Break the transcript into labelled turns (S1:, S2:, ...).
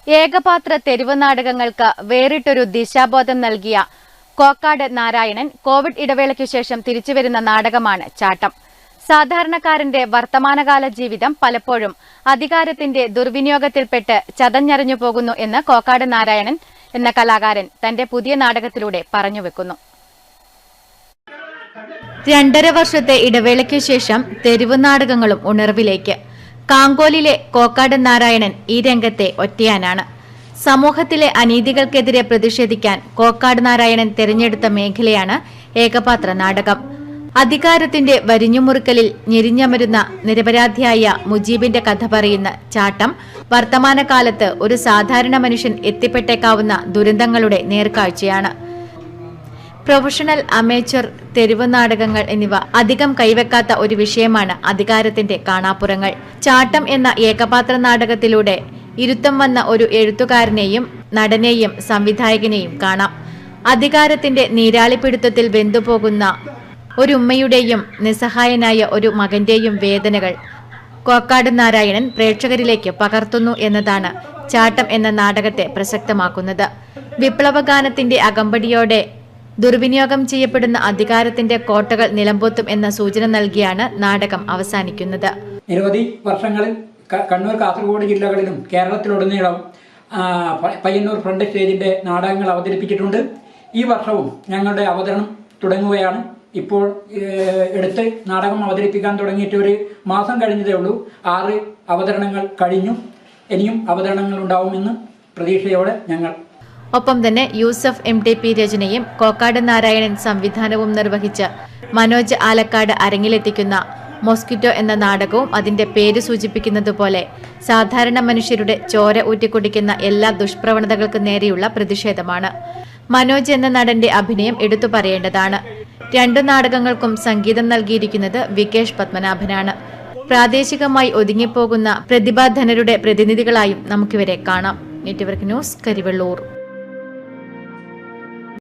S1: ഏകപാത്ര തെരുവ് നാടകങ്ങൾക്ക് വേറിട്ടൊരു ദിശാബോധം നൽകിയ കോക്കാട് നാരായണൻ കോവിഡ് ഇടവേളയ്ക്കു ശേഷം തിരിച്ചുവരുന്ന നാടകമാണ് ചാട്ടം. സാധാരണക്കാരന്റെ വർത്തമാനകാല ജീവിതം പലപ്പോഴും അധികാരത്തിന്റെ ദുർവിനിയോഗത്തിൽപ്പെട്ട് ചതഞ്ഞറിഞ്ഞു പോകുന്നു എന്ന് കോക്കാട് നാരായണൻ എന്ന കലാകാരൻ തന്റെ പുതിയ നാടകത്തിലൂടെ പറഞ്ഞുവെക്കുന്നു. 2.5 വർഷത്തെ ഇടവേളയ്ക്കു ശേഷം തെരുവ് നാടകങ്ങളും ഉണർവിലേക്ക്. കാങ്കോലിലെ കോക്കാട് നാരായണൻ ഈ രംഗത്തെ ഒറ്റയാനാണ്. സമൂഹത്തിലെ അനീതികൾക്കെതിരെ പ്രതിഷേധിക്കാൻ കോക്കാട് നാരായണൻ തെരഞ്ഞെടുത്ത മേഖലയാണ് ഏകപാത്ര നാടകം. അധികാരത്തിന്റെ വരിഞ്ഞുമുറുക്കലിൽ ഞെരിഞ്ഞമരുന്ന നിരപരാധിയായ മുജീബിന്റെ കഥ പറയുന്ന ചാട്ടം വർത്തമാനകാലത്ത് ഒരു സാധാരണ മനുഷ്യൻ എത്തിപ്പെട്ടേക്കാവുന്ന ദുരന്തങ്ങളുടെ നേർക്കാഴ്ചയാണ്. പ്രൊഫഷണൽ, അമേച്ചർ, തെരുവ് നാടകങ്ങൾ എന്നിവ അധികം കൈവെക്കാത്ത ഒരു വിഷയമാണ് അധികാരത്തിന്റെ കാണാപ്പുറങ്ങൾ. ചാട്ടം എന്ന ഏകപാത്ര നാടകത്തിലൂടെ ഇരുത്തം വന്ന ഒരു എഴുത്തുകാരനെയും നടനെയും സംവിധായകനെയും കാണാം. അധികാരത്തിന്റെ നീരാളിപ്പിടുത്തത്തിൽ വെന്തുപോകുന്ന ഒരു ഉമ്മയുടെയും നിസ്സഹായനായ ഒരു മകന്റെയും വേദനകൾ കോക്കാട് നാരായണൻ പ്രേക്ഷകരിലേക്ക് പകർത്തുന്നു എന്നതാണ് ചാട്ടം എന്ന നാടകത്തെ പ്രസക്തമാക്കുന്നത്. വിപ്ലവഗാനത്തിന്റെ അകമ്പടിയോടെ ദുർവിനിയോഗം ചെയ്യപ്പെടുന്ന അധികാരത്തിന്റെ കോട്ടകൾ നിലംപൊത്തും എന്ന സൂചന നൽകിയാണ് നാടകം അവസാനിക്കുന്നത്.
S2: നിരവധി വർഷങ്ങളിൽ കണ്ണൂർ, കാസർഗോഡ് ജില്ലകളിലും കേരളത്തിലുടനീളം പയ്യന്നൂർ ഫ്രണ്ട് സ്റ്റേജിന്റെ നാടകങ്ങൾ അവതരിപ്പിച്ചിട്ടുണ്ട്. ഈ വർഷവും ഞങ്ങളുടെ അവതരണം തുടങ്ങുകയാണ്. ഇപ്പോൾ എടുത്ത് നാടകം അവതരിപ്പിക്കാൻ തുടങ്ങിയിട്ട് 1 മാസം കഴിഞ്ഞതേ ഉള്ളൂ. 6 അവതരണങ്ങൾ കഴിഞ്ഞു. ഇനിയും അവതരണങ്ങൾ ഉണ്ടാവുമെന്ന് പ്രതീക്ഷയോടെ ഞങ്ങൾ.
S1: ഒപ്പം തന്നെ യൂസഫ് MTP രചനയും കോക്കാട് നാരായണൻ സംവിധാനവും നിർവഹിച്ച മനോജ് ആലക്കാട് അരങ്ങിലെത്തിക്കുന്ന മോസ്കിറ്റോ എന്ന നാടകവും അതിന്റെ പേര് സൂചിപ്പിക്കുന്നതുപോലെ സാധാരണ മനുഷ്യരുടെ ചോര ഊറ്റിക്കുടിക്കുന്ന എല്ലാ ദുഷ്പ്രവണതകൾക്ക് നേരെയുള്ള പ്രതിഷേധമാണ്. മനോജ് എന്ന നടന്റെ അഭിനയം എടുത്തു പറയേണ്ടതാണ്. 2 നാടകങ്ങൾക്കും സംഗീതം നൽകിയിരിക്കുന്നത് വികേഷ് പത്മനാഭനാണ്. പ്രാദേശികമായി ഒതുങ്ങിപ്പോകുന്ന പ്രതിഭാധനരുടെ പ്രതിനിധികളായും നമുക്കിവരെ കാണാം. Network news, Karivellur.